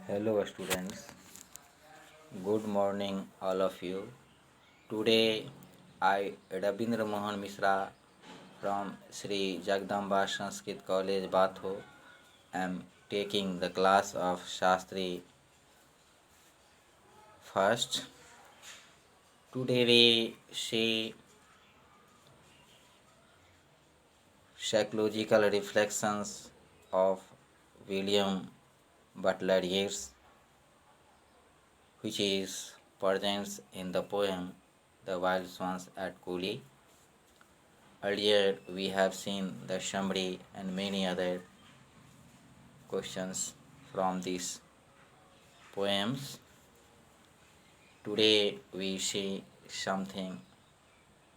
Hello students, good morning all of you. Today I Rabindra Mohan Mishra from Sri Jagdamba Sanskrit College Batho am taking the class of Shastri first. Today we see psychological reflections of William Butler Yeats, which is present in the poem The Wild Swans at Coole. Earlier, we have seen the summary and many other questions from these poems. Today, we see something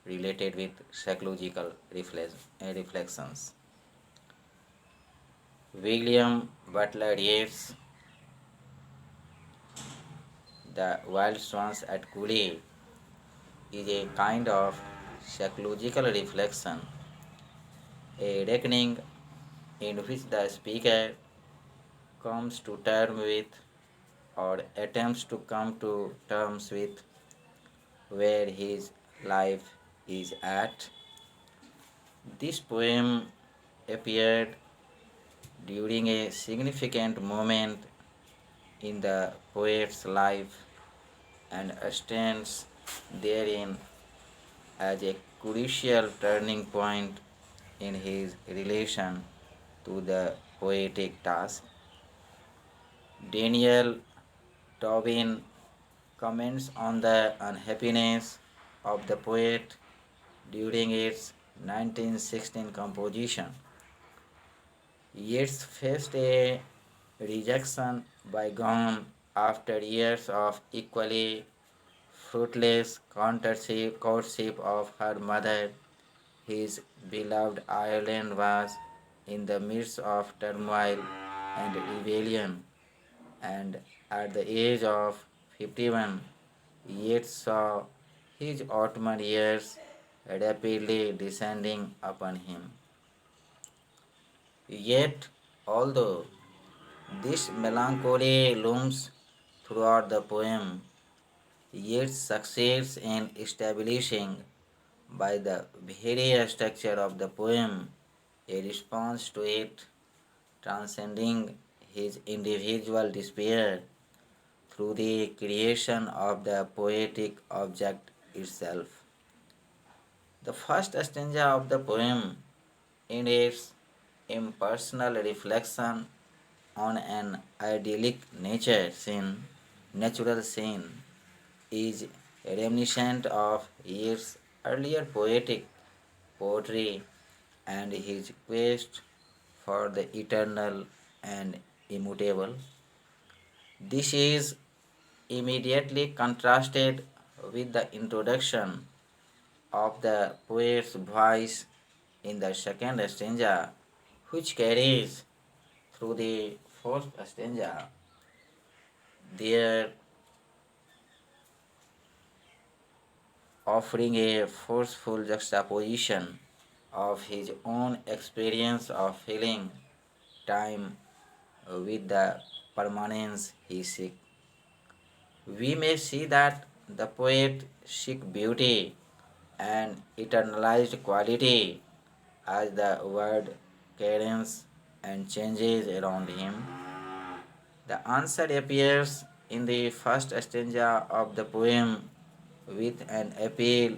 related with psychological reflections. William Butler Yeats, The Wild Swans at Coole, is a kind of psychological reflection, a reckoning in which the speaker comes to terms with or attempts to come to terms with where his life is at. This poem appeared during a significant moment in the poet's life and stands therein as a crucial turning point in his relation to the poetic task. Daniel Tobin comments on the unhappiness of the poet during its 1916 composition. Yeats faced a rejection by Gone after years of equally fruitless courtship of her mother. His beloved Ireland was in the midst of turmoil and rebellion, and at the age of 51, Yeats saw his autumnal years rapidly descending upon him. Yet, although this melancholy looms throughout the poem, Yeats succeeds in establishing, by the very structure of the poem, a response to it, transcending his individual despair through the creation of the poetic object itself. The first stanza of the poem, in its impersonal reflection on an idyllic natural scene, is reminiscent of Yeats' earlier poetic poetry and his quest for the eternal and immutable. This is immediately contrasted with the introduction of the poet's voice in the second stanza, which carries through the first stanza. There, offering a forceful juxtaposition of his own experience of filling time with the permanence he seeks. We may see that the poet seeks beauty and eternalized quality as the world cares and changes around him. The answer appears in the first stanza of the poem with an appeal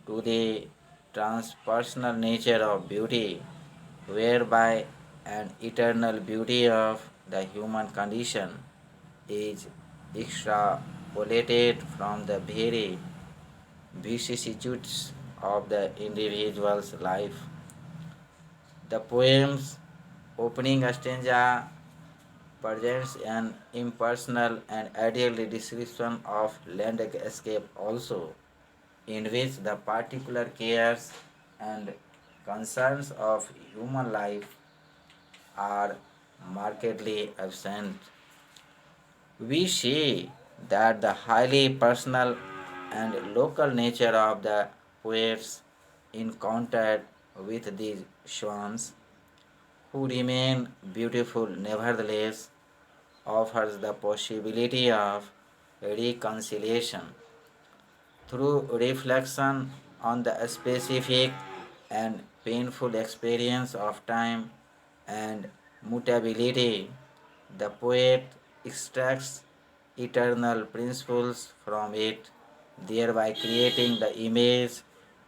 to the transpersonal nature of beauty, whereby an eternal beauty of the human condition is extrapolated from the very vicissitudes of the individual's life. The poem's opening stanza presents an impersonal and ideal description of landscape also, in which the particular cares and concerns of human life are markedly absent. We see that the highly personal and local nature of the poet's encounter with these swans, who remain beautiful nevertheless, offers the possibility of reconciliation through reflection on the specific and painful experience of time and mutability. The poet extracts eternal principles from it, thereby creating the image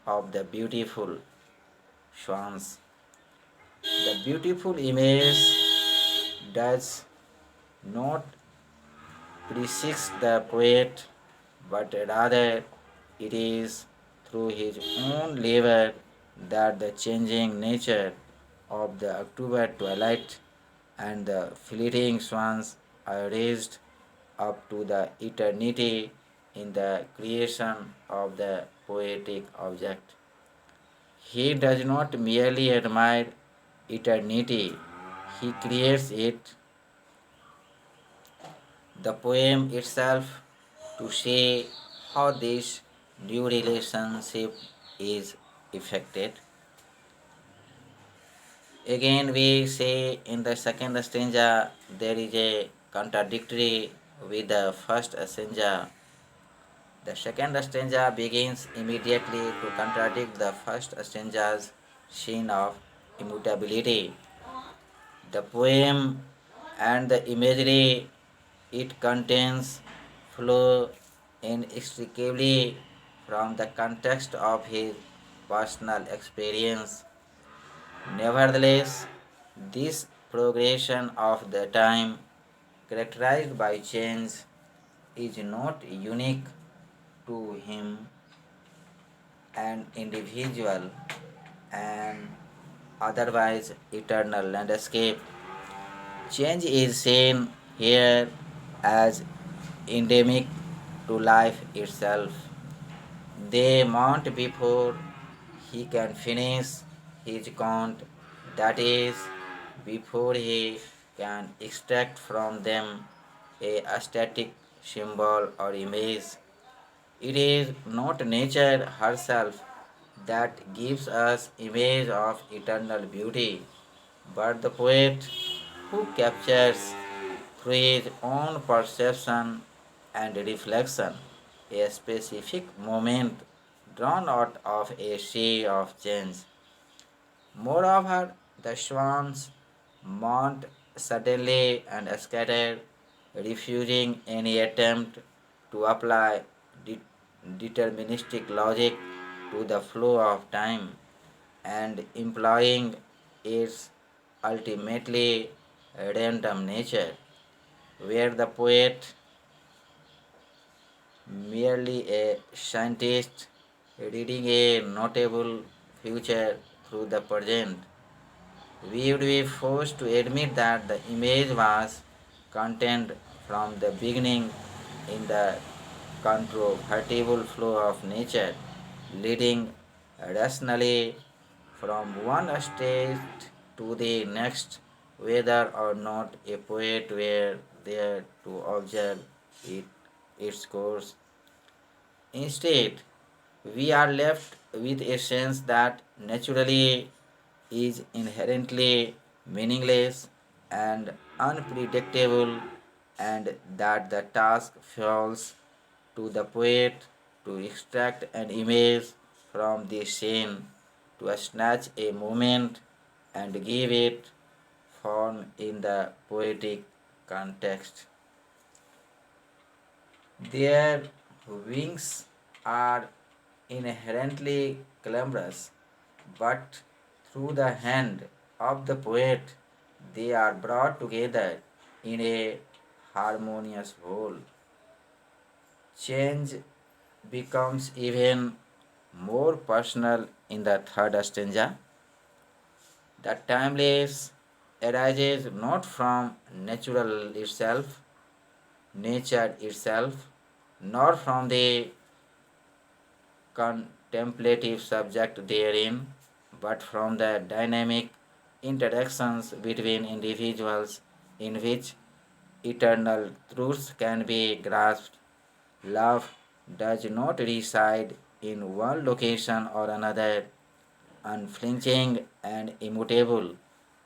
of the beautiful swans. The beautiful image does not precedes the poet, but rather it is through his own labor that the changing nature of the October twilight and the fleeting swans are raised up to the eternity in the creation of the poetic object. He does not merely admire eternity, he creates it, the poem itself, to say how this new relationship is effected. Again, we say in the second stanza there is a contradictory with the first stanza. The second stanza begins immediately to contradict the first stanza's scene of immutability. The poem and the imagery it contains flow inextricably from the context of his personal experience. Nevertheless, this progression of the time, characterized by change, is not unique to him, an individual, and otherwise eternal landscape. Change is seen here as endemic to life itself. They mount before he can finish his count, that is, before he can extract from them a static symbol or image. It is not nature herself that gives us image of eternal beauty, but the poet who captures through his own perception and reflection a specific moment drawn out of a sea of change. Moreover, the swans mount suddenly and scattered, refusing any attempt to apply deterministic logic to the flow of time and implying its ultimately random nature, where the poet, merely a scientist reading a notable future through the present, we would be forced to admit that the image was contained from the beginning in the controvertible flow of nature, leading rationally from one state to the next, whether or not a poet were there to observe it, its course. Instead, we are left with a sense that naturally is inherently meaningless and unpredictable, and that the task falls to the poet to extract an image from the scene, to snatch a moment and give it form in the poetic context. Their wings are inherently clamorous, but through the hand of the poet they are brought together in a harmonious whole. Change becomes even more personal in the third stanza. The timeless arises not from nature itself, nor from the contemplative subject therein, but from the dynamic interactions between individuals in which eternal truths can be grasped. Love does not reside in one location or another, unflinching and immutable,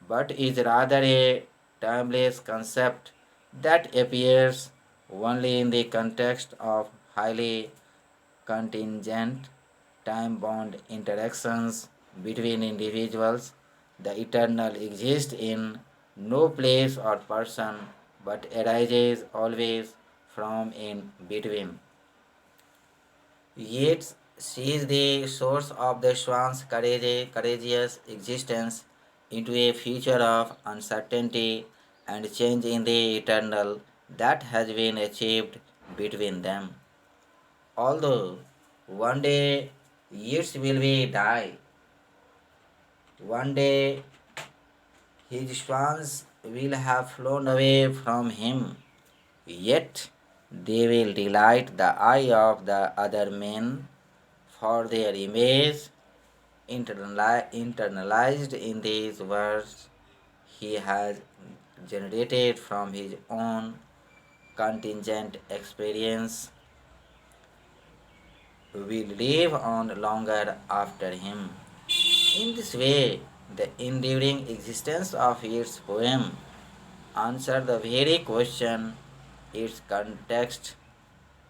but is rather a timeless concept that appears only in the context of highly contingent, time bound interactions between individuals. The eternal exists in no place or person but arises always from in between. Yeats sees the source of the swan's courageous existence into a future of uncertainty and change in the eternal that has been achieved between them. Although one day Yeats will be die, one day his swans will have flown away from him, yet they will delight the eye of the other men, for their image internalized in these words he has generated from his own contingent experience will live on longer after him. In this way, the enduring existence of its poem answers the very question its context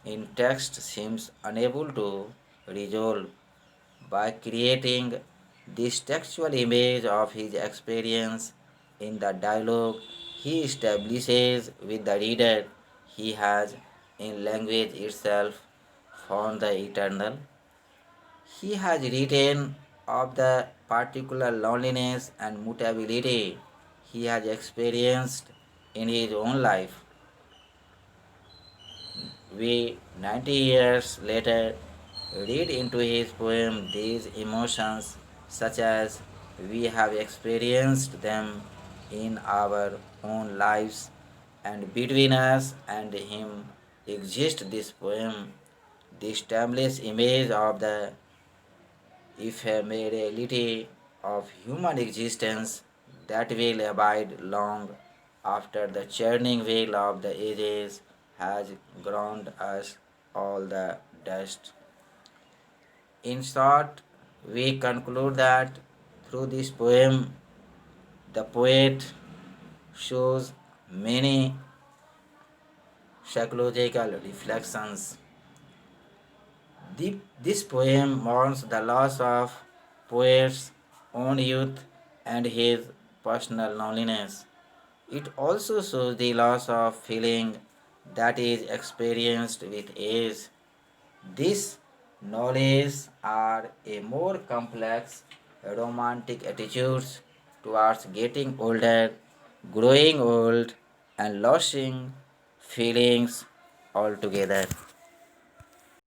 in text seems unable to resolve. By creating this textual image of his experience in the dialogue, he establishes with the reader he has, in language itself, found the eternal. He has written of the particular loneliness and mutability he has experienced in his own life. We, 90 years later, read into his poem these emotions such as we have experienced them in our own lives, and between us and him exists this poem, the established image of the ephemerality of human existence that will abide long after the churning wheel of the ages has ground us all the dust. In short, we conclude that through this poem, the poet shows many psychological reflections. This poem mourns the loss of poet's own youth and his personal loneliness. It also shows the loss of feeling that is experienced with age. These knowledge are a more complex romantic attitudes towards getting older, growing old, and losing feelings altogether.